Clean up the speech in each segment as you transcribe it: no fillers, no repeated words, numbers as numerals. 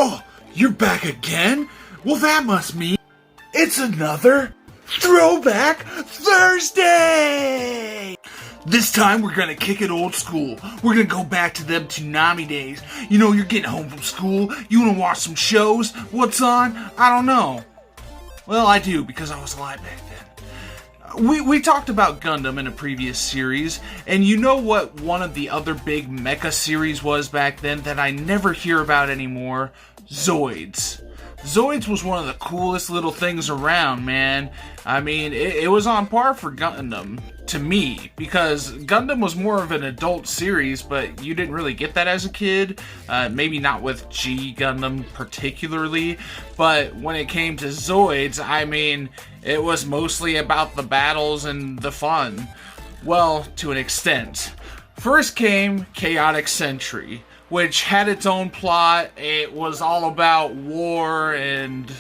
Oh, you're back again? Well, that must mean it's another Throwback Thursday! This time we're gonna kick it old school. We're gonna go back to them Toonami days. You know, you're getting home from school, you wanna watch some shows. What's on? I don't know. Well, I do, because I was alive back then. We talked about Gundam in a previous series, and you know what one of the other big mecha series was back then that I never hear about anymore? Zoids. Zoids was one of the coolest little things around, man. I mean, it was on par for Gundam, to me, because Gundam was more of an adult series, but you didn't really get that as a kid. Maybe not with G Gundam particularly, but when it came to Zoids, I mean, it was mostly about the battles and the fun. Well, to an extent. First came Chaotic Century, which had its own plot. It was all about war and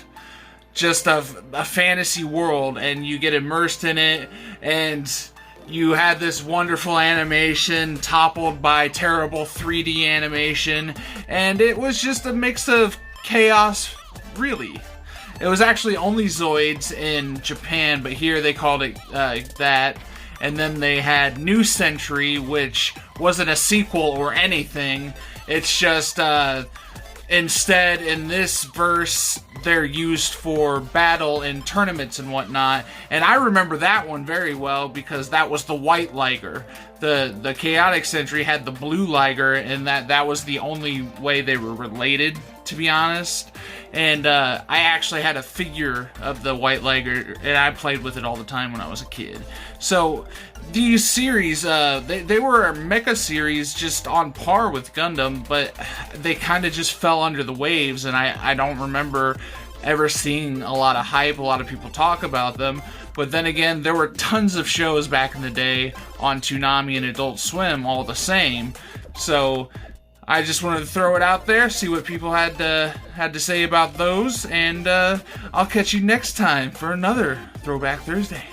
just a fantasy world, and you get immersed in it, and you had this wonderful animation toppled by terrible 3D animation, and it was just a mix of chaos, really. It was actually only Zoids in Japan, but here they called it that. And then they had New Century, which wasn't a sequel or anything. It's just, instead, in this verse, they're used for battle in tournaments and whatnot. And I remember that one very well because that was the white Liger. The Chaotic Century had the blue Liger, and that was the only way they were related, to be honest. And I actually had a figure of the white Liger, and I played with it all the time when I was a kid. So these series, they were a mecha series just on par with Gundam, but they kind of just fell under the waves, and I don't remember ever seeing a lot of hype, a lot of people talk about them. But then again, there were tons of shows back in the day on Toonami and Adult Swim all the same. So I just wanted to throw it out there, see what people had to say about those, and I'll catch you next time for another Throwback Thursday.